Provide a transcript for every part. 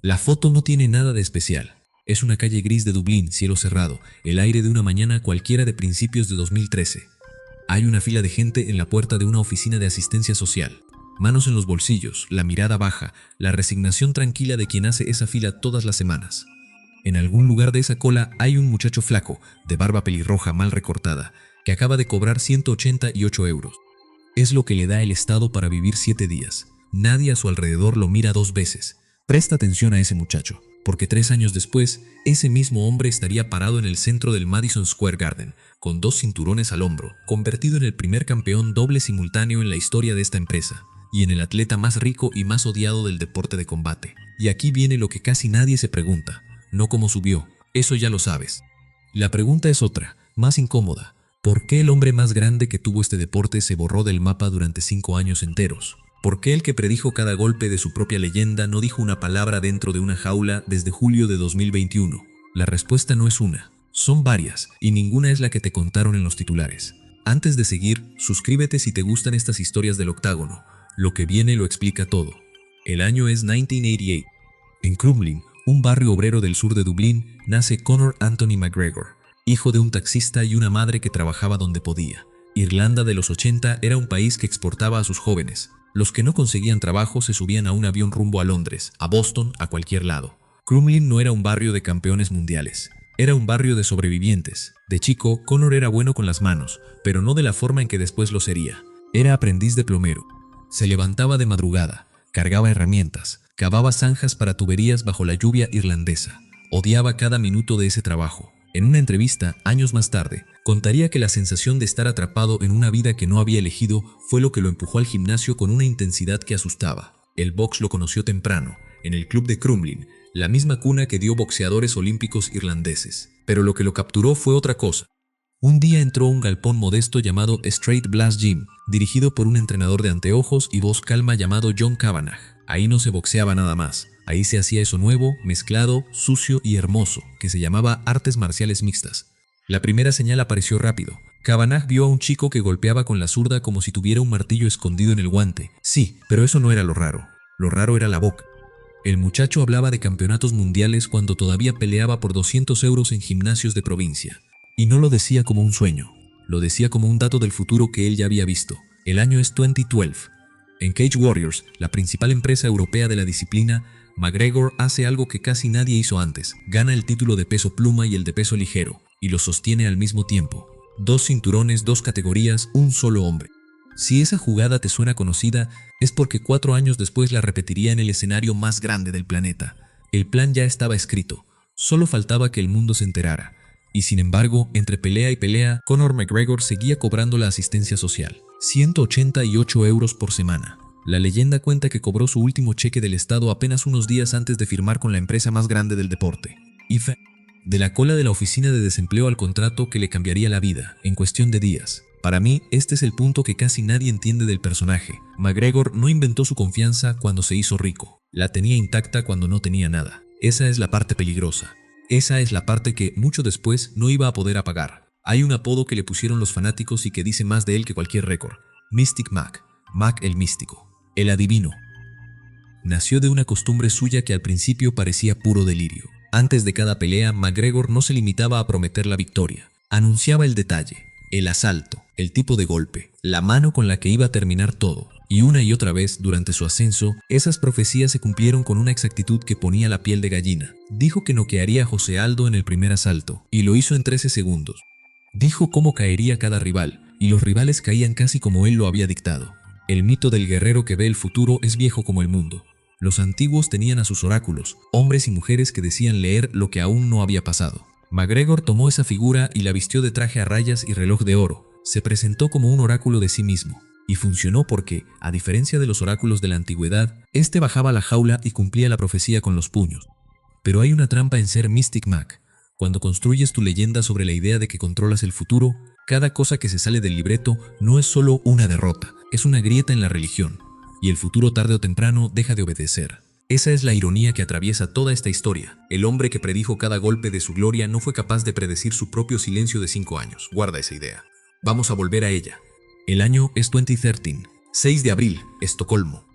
La foto no tiene nada de especial. Es una calle gris de Dublín, cielo cerrado, el aire de una mañana cualquiera de principios de 2013. Hay una fila de gente en la puerta de una oficina de asistencia social. Manos en los bolsillos, la mirada baja, la resignación tranquila de quien hace esa fila todas las semanas. En algún lugar de esa cola hay un muchacho flaco, de barba pelirroja mal recortada, que acaba de cobrar 188 euros. Es lo que le da el Estado para vivir 7 días. Nadie a su alrededor lo mira 2 veces. Presta atención a ese muchacho, porque 3 años después, ese mismo hombre estaría parado en el centro del Madison Square Garden, con 2 cinturones al hombro, convertido en el primer campeón doble simultáneo en la historia de esta empresa, y en el atleta más rico y más odiado del deporte de combate. Y aquí viene lo que casi nadie se pregunta, no cómo subió, eso ya lo sabes. La pregunta es otra, más incómoda. ¿Por qué el hombre más grande que tuvo este deporte se borró del mapa durante 5 años enteros? ¿Por qué el que predijo cada golpe de su propia leyenda no dijo una palabra dentro de una jaula desde julio de 2021? La respuesta no es una, son varias, y ninguna es la que te contaron en los titulares. Antes de seguir, suscríbete si te gustan estas historias del octágono. Lo que viene lo explica todo. El año es 1988. En Crumlin, un barrio obrero del sur de Dublín, nace Conor Anthony McGregor, hijo de un taxista y una madre que trabajaba donde podía. Irlanda de los 80 era un país que exportaba a sus jóvenes. Los que no conseguían trabajo se subían a un avión rumbo a Londres, a Boston, a cualquier lado. Crumlin no era un barrio de campeones mundiales. Era un barrio de sobrevivientes. De chico, Conor era bueno con las manos, pero no de la forma en que después lo sería. Era aprendiz de plomero. Se levantaba de madrugada, cargaba herramientas, cavaba zanjas para tuberías bajo la lluvia irlandesa. Odiaba cada minuto de ese trabajo. En una entrevista, años más tarde, contaría que la sensación de estar atrapado en una vida que no había elegido fue lo que lo empujó al gimnasio con una intensidad que asustaba. El box lo conoció temprano, en el club de Crumlin, la misma cuna que dio boxeadores olímpicos irlandeses. Pero lo que lo capturó fue otra cosa. Un día entró a un galpón modesto llamado Straight Blast Gym, dirigido por un entrenador de anteojos y voz calma llamado John Kavanagh. Ahí no se boxeaba nada más. Ahí se hacía eso nuevo, mezclado, sucio y hermoso, que se llamaba artes marciales mixtas. La primera señal apareció rápido. Kavanagh vio a un chico que golpeaba con la zurda como si tuviera un martillo escondido en el guante. Sí, pero eso no era lo raro. Lo raro era la boca. El muchacho hablaba de campeonatos mundiales cuando todavía peleaba por 200 euros en gimnasios de provincia. Y no lo decía como un sueño. Lo decía como un dato del futuro que él ya había visto. El año es 2012. En Cage Warriors, la principal empresa europea de la disciplina, McGregor hace algo que casi nadie hizo antes. Gana el título de peso pluma y el de peso ligero, y los sostiene al mismo tiempo. 2 cinturones, 2 categorías, un solo hombre. Si esa jugada te suena conocida, es porque 4 años después la repetiría en el escenario más grande del planeta. El plan ya estaba escrito, solo faltaba que el mundo se enterara. Y sin embargo, entre pelea y pelea, Conor McGregor seguía cobrando la asistencia social. 188 euros por semana. La leyenda cuenta que cobró su último cheque del Estado apenas unos días antes de firmar con la empresa más grande del deporte. IFE. De la cola de la oficina de desempleo al contrato que le cambiaría la vida, en cuestión de días. Para mí, este es el punto que casi nadie entiende del personaje. McGregor no inventó su confianza cuando se hizo rico. La tenía intacta cuando no tenía nada. Esa es la parte peligrosa. Esa es la parte que, mucho después, no iba a poder apagar. Hay un apodo que le pusieron los fanáticos y que dice más de él que cualquier récord. Mystic Mac. Mac el místico. El adivino. Nació de una costumbre suya que al principio parecía puro delirio. Antes de cada pelea, McGregor no se limitaba a prometer la victoria. Anunciaba el detalle, el asalto, el tipo de golpe, la mano con la que iba a terminar todo. Y una y otra vez, durante su ascenso, esas profecías se cumplieron con una exactitud que ponía la piel de gallina. Dijo que noquearía a José Aldo en el primer asalto, y lo hizo en 13 segundos. Dijo cómo caería cada rival, y los rivales caían casi como él lo había dictado. El mito del guerrero que ve el futuro es viejo como el mundo. Los antiguos tenían a sus oráculos, hombres y mujeres que decían leer lo que aún no había pasado. McGregor tomó esa figura y la vistió de traje a rayas y reloj de oro. Se presentó como un oráculo de sí mismo. Y funcionó porque, a diferencia de los oráculos de la antigüedad, este bajaba a la jaula y cumplía la profecía con los puños. Pero hay una trampa en ser Mystic Mac. Cuando construyes tu leyenda sobre la idea de que controlas el futuro, cada cosa que se sale del libreto no es solo una derrota, es una grieta en la religión, y el futuro tarde o temprano deja de obedecer. Esa es la ironía que atraviesa toda esta historia. El hombre que predijo cada golpe de su gloria no fue capaz de predecir su propio silencio de 5 años. Guarda esa idea. Vamos a volver a ella. El año es 2013, 6 de abril, Estocolmo.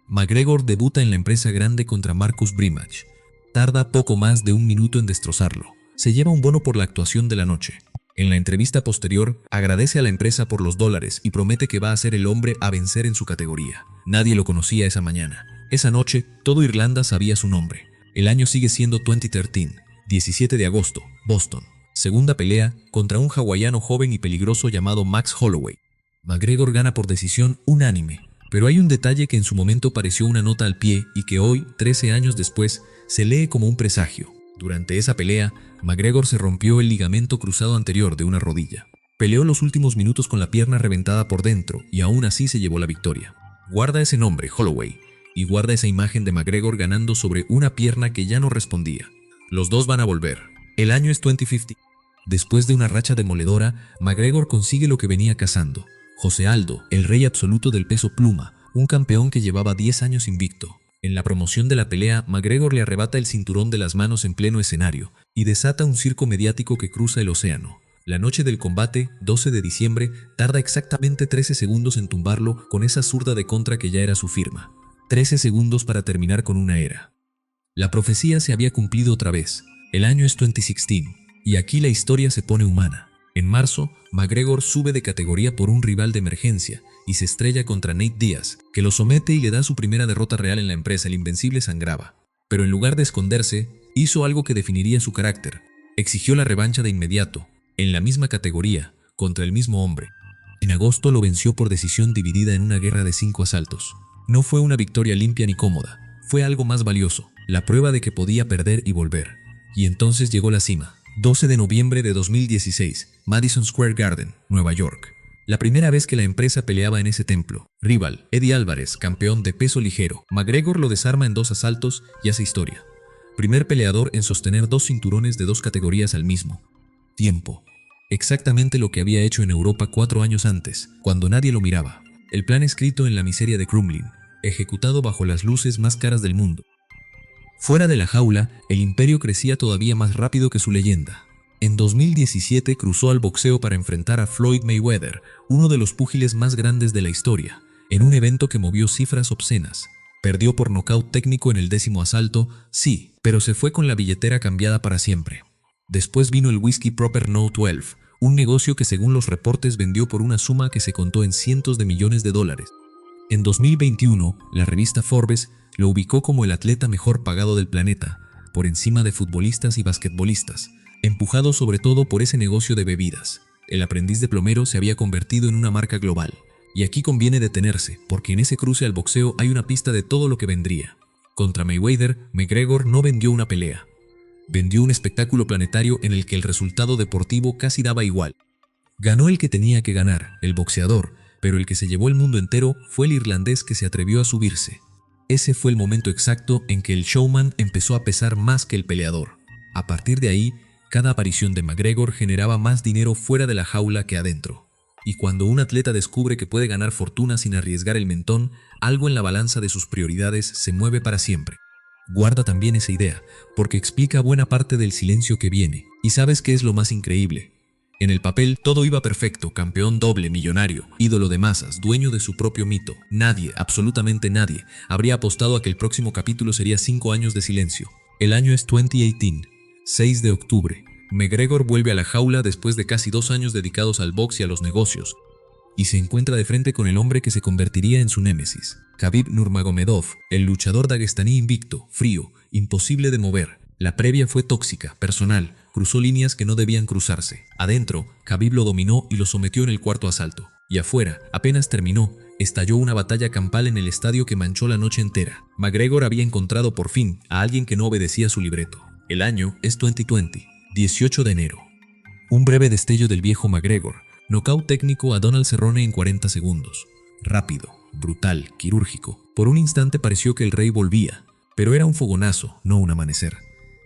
McGregor debuta en la empresa grande contra Marcus Brimage. Tarda poco más de un minuto en destrozarlo. Se lleva un bono por la actuación de la noche. En la entrevista posterior, agradece a la empresa por los dólares y promete que va a ser el hombre a vencer en su categoría. Nadie lo conocía esa mañana. Esa noche, todo Irlanda sabía su nombre. El año sigue siendo 2013, 17 de agosto, Boston. Segunda pelea contra un hawaiano joven y peligroso llamado Max Holloway. McGregor gana por decisión unánime, pero hay un detalle que en su momento pareció una nota al pie y que hoy, 13 años después, se lee como un presagio. Durante esa pelea, McGregor se rompió el ligamento cruzado anterior de una rodilla. Peleó los últimos minutos con la pierna reventada por dentro y aún así se llevó la victoria. Guarda ese nombre, Holloway, y guarda esa imagen de McGregor ganando sobre una pierna que ya no respondía. Los dos van a volver. El año es 2050. Después de una racha demoledora, McGregor consigue lo que venía cazando. José Aldo, el rey absoluto del peso pluma, un campeón que llevaba 10 años invicto. En la promoción de la pelea, McGregor le arrebata el cinturón de las manos en pleno escenario y desata un circo mediático que cruza el océano. La noche del combate, 12 de diciembre, tarda exactamente 13 segundos en tumbarlo con esa zurda de contra que ya era su firma. 13 segundos para terminar con una era. La profecía se había cumplido otra vez. El año es 2016 y aquí la historia se pone humana. En marzo, McGregor sube de categoría por un rival de emergencia y se estrella contra Nate Diaz, que lo somete y le da su primera derrota real en la empresa. El invencible sangraba. Pero en lugar de esconderse, hizo algo que definiría su carácter. Exigió la revancha de inmediato, en la misma categoría, contra el mismo hombre. En agosto lo venció por decisión dividida en una guerra de 5 asaltos. No fue una victoria limpia ni cómoda, fue algo más valioso, la prueba de que podía perder y volver. Y entonces llegó la cima. 12 de noviembre de 2016, Madison Square Garden, Nueva York. La primera vez que la empresa peleaba en ese templo. Rival, Eddie Álvarez, campeón de peso ligero. McGregor lo desarma en 2 asaltos y hace historia. Primer peleador en sostener 2 cinturones de 2 categorías al mismo tiempo. Exactamente lo que había hecho en Europa 4 años antes, cuando nadie lo miraba. El plan escrito en la miseria de Crumlin, ejecutado bajo las luces más caras del mundo. Fuera de la jaula, el imperio crecía todavía más rápido que su leyenda. En 2017 cruzó al boxeo para enfrentar a Floyd Mayweather, uno de los púgiles más grandes de la historia, en un evento que movió cifras obscenas. Perdió por nocaut técnico en el 10º asalto, sí, pero se fue con la billetera cambiada para siempre. Después vino el Whiskey Proper No. 12, un negocio que según los reportes vendió por una suma que se contó en cientos de millones de dólares. En 2021, la revista Forbes lo ubicó como el atleta mejor pagado del planeta, por encima de futbolistas y basquetbolistas, empujado sobre todo por ese negocio de bebidas. El aprendiz de plomero se había convertido en una marca global. Y aquí conviene detenerse, porque en ese cruce al boxeo hay una pista de todo lo que vendría. Contra Mayweather, McGregor no vendió una pelea. Vendió un espectáculo planetario en el que el resultado deportivo casi daba igual. Ganó el que tenía que ganar, el boxeador, pero el que se llevó el mundo entero fue el irlandés que se atrevió a subirse. Ese fue el momento exacto en que el showman empezó a pesar más que el peleador. A partir de ahí, cada aparición de McGregor generaba más dinero fuera de la jaula que adentro. Y cuando un atleta descubre que puede ganar fortuna sin arriesgar el mentón, algo en la balanza de sus prioridades se mueve para siempre. Guarda también esa idea, porque explica buena parte del silencio que viene. ¿Y sabes qué es lo más increíble? En el papel todo iba perfecto, campeón doble, millonario, ídolo de masas, dueño de su propio mito. Nadie, absolutamente nadie, habría apostado a que el próximo capítulo sería 5 años de silencio. El año es 2018, 6 de octubre. McGregor vuelve a la jaula después de casi 2 años dedicados al box y a los negocios, y se encuentra de frente con el hombre que se convertiría en su némesis, Khabib Nurmagomedov, el luchador daguestaní invicto, frío, imposible de mover. La previa fue tóxica, personal, cruzó líneas que no debían cruzarse. Adentro, Khabib lo dominó y lo sometió en el 4º asalto. Y afuera, apenas terminó, estalló una batalla campal en el estadio que manchó la noche entera. McGregor había encontrado por fin a alguien que no obedecía su libreto. El año es 2020, 18 de enero. Un breve destello del viejo McGregor. Nocaut técnico a Donald Cerrone en 40 segundos. Rápido, brutal, quirúrgico. Por un instante pareció que el rey volvía, pero era un fogonazo, no un amanecer.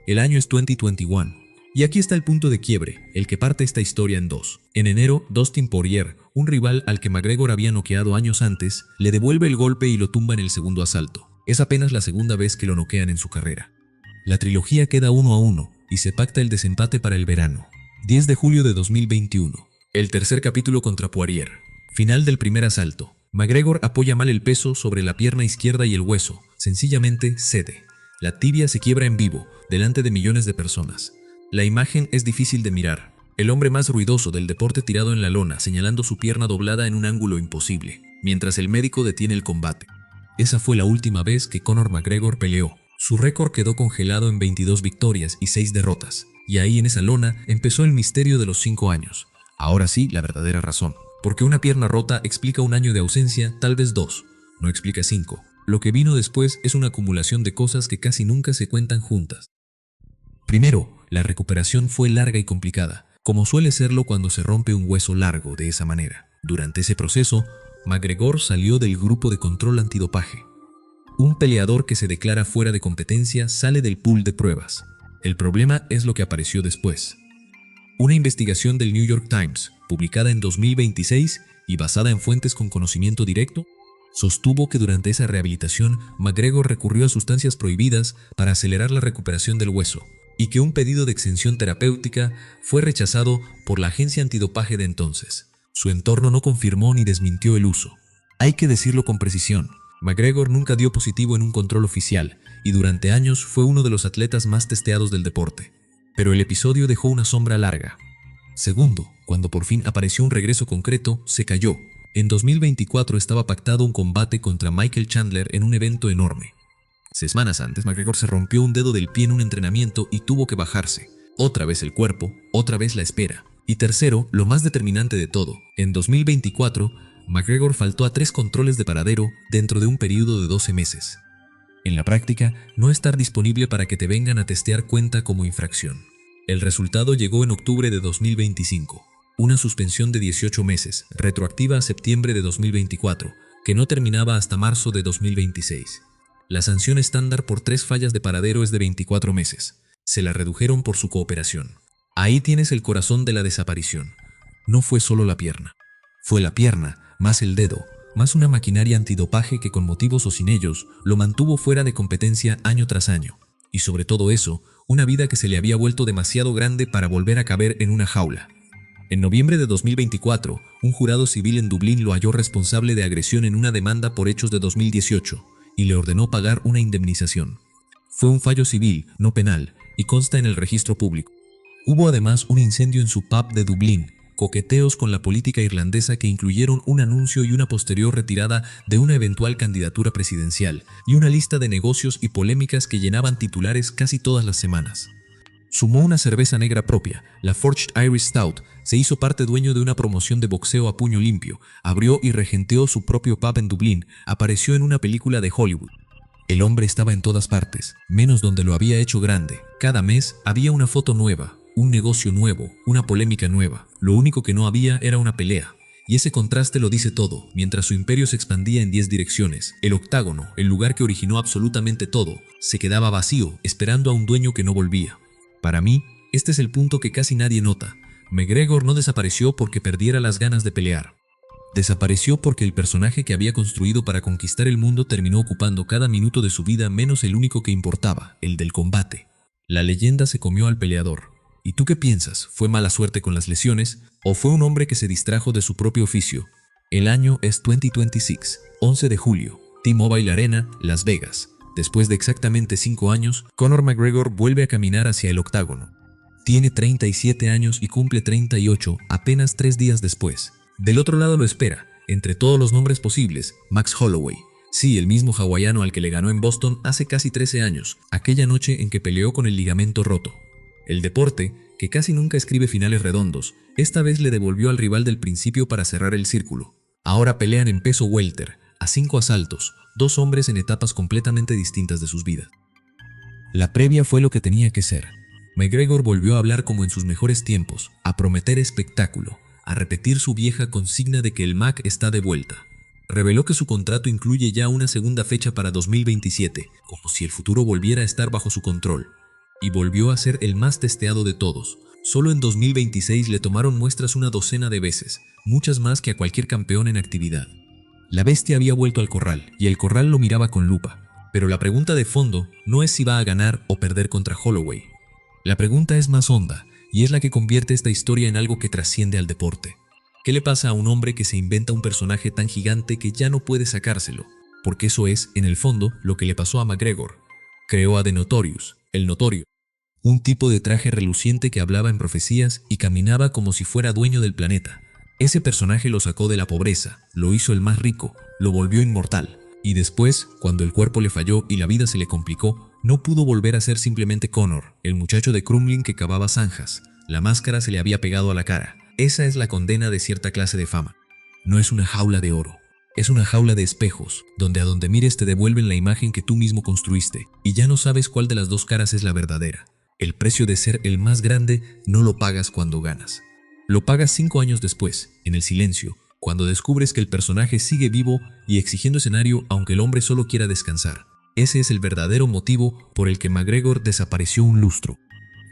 El año es 2021. Y aquí está el punto de quiebre, el que parte esta historia en dos. En enero, Dustin Poirier, un rival al que McGregor había noqueado años antes, le devuelve el golpe y lo tumba en el 2º asalto. Es apenas la segunda vez que lo noquean en su carrera. La trilogía queda 1-1 y se pacta el desempate para el verano. 10 de julio de 2021. El tercer capítulo contra Poirier. Final del primer asalto. McGregor apoya mal el peso sobre la pierna izquierda y el hueso. Sencillamente cede. La tibia se quiebra en vivo, delante de millones de personas. La imagen es difícil de mirar. El hombre más ruidoso del deporte tirado en la lona, señalando su pierna doblada en un ángulo imposible, mientras el médico detiene el combate. Esa fue la última vez que Conor McGregor peleó. Su récord quedó congelado en 22 victorias y 6 derrotas. Y ahí en esa lona empezó el misterio de los 5 años. Ahora sí, la verdadera razón. Porque una pierna rota explica un año de ausencia, tal vez 2. No explica 5. Lo que vino después es una acumulación de cosas que casi nunca se cuentan juntas. Primero, la recuperación fue larga y complicada, como suele serlo cuando se rompe un hueso largo de esa manera. Durante ese proceso, McGregor salió del grupo de control antidopaje. Un peleador que se declara fuera de competencia sale del pool de pruebas. El problema es lo que apareció después. Una investigación del New York Times, publicada en 2026 y basada en fuentes con conocimiento directo, sostuvo que durante esa rehabilitación McGregor recurrió a sustancias prohibidas para acelerar la recuperación del hueso y que un pedido de exención terapéutica fue rechazado por la agencia antidopaje de entonces. Su entorno no confirmó ni desmintió el uso. Hay que decirlo con precisión. McGregor nunca dio positivo en un control oficial y durante años fue uno de los atletas más testeados del deporte. Pero el episodio dejó una sombra larga. Segundo, cuando por fin apareció un regreso concreto, se cayó. En 2024 estaba pactado un combate contra Michael Chandler en un evento enorme. 6 semanas antes, McGregor se rompió un dedo del pie en un entrenamiento y tuvo que bajarse. Otra vez el cuerpo, otra vez la espera. Y tercero, lo más determinante de todo, en 2024, McGregor faltó a 3 controles de paradero dentro de un periodo de 12 meses. En la práctica, no estar disponible para que te vengan a testear cuenta como infracción. El resultado llegó en octubre de 2025. Una suspensión de 18 meses, retroactiva a septiembre de 2024, que no terminaba hasta marzo de 2026. La sanción estándar por 3 fallas de paradero es de 24 meses. Se la redujeron por su cooperación. Ahí tienes el corazón de la desaparición. No fue solo la pierna. Fue la pierna, más el dedo, más una maquinaria antidopaje que con motivos o sin ellos, lo mantuvo fuera de competencia año tras año. Y sobre todo eso, una vida que se le había vuelto demasiado grande para volver a caber en una jaula. En noviembre de 2024, un jurado civil en Dublín lo halló responsable de agresión en una demanda por hechos de 2018 y le ordenó pagar una indemnización. Fue un fallo civil, no penal, y consta en el registro público. Hubo además un incendio en su pub de Dublín, coqueteos con la política irlandesa que incluyeron un anuncio y una posterior retirada de una eventual candidatura presidencial, y una lista de negocios y polémicas que llenaban titulares casi todas las semanas. Sumó una cerveza negra propia, la Forged Irish Stout, se hizo parte dueño de una promoción de boxeo a puño limpio, abrió y regenteó su propio pub en Dublín, apareció en una película de Hollywood. El hombre estaba en todas partes, menos donde lo había hecho grande. Cada mes había una foto nueva, un negocio nuevo, una polémica nueva. Lo único que no había era una pelea. Y ese contraste lo dice todo. Mientras su imperio se expandía en 10 direcciones, el octágono, el lugar que originó absolutamente todo, se quedaba vacío, esperando a un dueño que no volvía. Para mí, este es el punto que casi nadie nota. McGregor no desapareció porque perdiera las ganas de pelear. Desapareció porque el personaje que había construido para conquistar el mundo terminó ocupando cada minuto de su vida menos el único que importaba, el del combate. La leyenda se comió al peleador. ¿Y tú qué piensas? ¿Fue mala suerte con las lesiones? ¿O fue un hombre que se distrajo de su propio oficio? El año es 2026, 11 de julio, T-Mobile Arena, Las Vegas. Después de exactamente 5 años, Conor McGregor vuelve a caminar hacia el octágono. Tiene 37 años y cumple 38 apenas 3 días después. Del otro lado lo espera, entre todos los nombres posibles, Max Holloway. Sí, el mismo hawaiano al que le ganó en Boston hace casi 13 años, aquella noche en que peleó con el ligamento roto. El deporte, que casi nunca escribe finales redondos, esta vez le devolvió al rival del principio para cerrar el círculo. Ahora pelean en peso welter, a 5 asaltos, 2 hombres en etapas completamente distintas de sus vidas. La previa fue lo que tenía que ser. McGregor volvió a hablar como en sus mejores tiempos, a prometer espectáculo, a repetir su vieja consigna de que el Mac está de vuelta. Reveló que su contrato incluye ya una segunda fecha para 2027, como si el futuro volviera a estar bajo su control. Y volvió a ser el más testeado de todos. Solo en 2026 le tomaron muestras una docena de veces, muchas más que a cualquier campeón en actividad. La bestia había vuelto al corral, y el corral lo miraba con lupa. Pero la pregunta de fondo no es si va a ganar o perder contra Holloway. La pregunta es más honda, y es la que convierte esta historia en algo que trasciende al deporte. ¿Qué le pasa a un hombre que se inventa un personaje tan gigante que ya no puede sacárselo? Porque eso es, en el fondo, lo que le pasó a McGregor. Creó a The Notorious, el notorio, un tipo de traje reluciente que hablaba en profecías y caminaba como si fuera dueño del planeta. Ese personaje lo sacó de la pobreza, lo hizo el más rico, lo volvió inmortal. Y después, cuando el cuerpo le falló y la vida se le complicó, no pudo volver a ser simplemente Connor, el muchacho de Crumlin que cavaba zanjas. La máscara se le había pegado a la cara. Esa es la condena de cierta clase de fama. No es una jaula de oro. Es una jaula de espejos, donde a donde mires te devuelven la imagen que tú mismo construiste, y ya no sabes cuál de las dos caras es la verdadera. El precio de ser el más grande no lo pagas cuando ganas. Lo pagas 5 años después, en el silencio, cuando descubres que el personaje sigue vivo y exigiendo escenario aunque el hombre solo quiera descansar. Ese es el verdadero motivo por el que McGregor desapareció un lustro.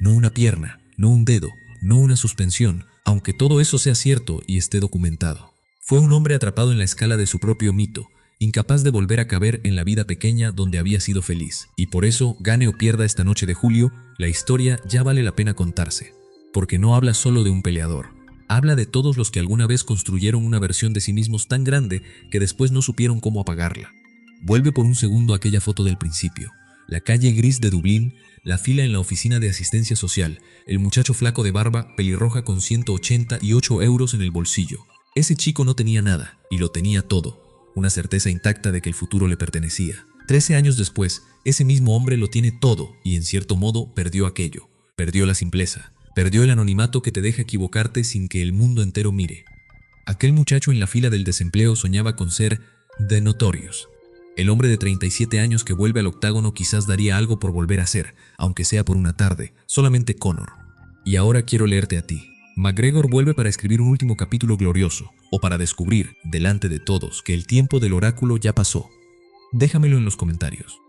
No una pierna, no un dedo, no una suspensión, aunque todo eso sea cierto y esté documentado. Fue un hombre atrapado en la escala de su propio mito, incapaz de volver a caber en la vida pequeña donde había sido feliz. Y por eso, gane o pierda esta noche de julio, la historia ya vale la pena contarse. Porque no habla solo de un peleador. Habla de todos los que alguna vez construyeron una versión de sí mismos tan grande que después no supieron cómo apagarla. Vuelve por un segundo a aquella foto del principio. La calle gris de Dublín, la fila en la oficina de asistencia social, el muchacho flaco de barba, pelirroja con 188 euros en el bolsillo. Ese chico no tenía nada, y lo tenía todo. Una certeza intacta de que el futuro le pertenecía. 13 años después, ese mismo hombre lo tiene todo, y en cierto modo perdió aquello. Perdió la simpleza. Perdió el anonimato que te deja equivocarte sin que el mundo entero mire. Aquel muchacho en la fila del desempleo soñaba con ser The Notorious. El hombre de 37 años que vuelve al octágono quizás daría algo por volver a ser, aunque sea por una tarde, solamente Connor. Y ahora quiero leerte a ti. McGregor vuelve para escribir un último capítulo glorioso, o para descubrir, delante de todos, que el tiempo del oráculo ya pasó. Déjamelo en los comentarios.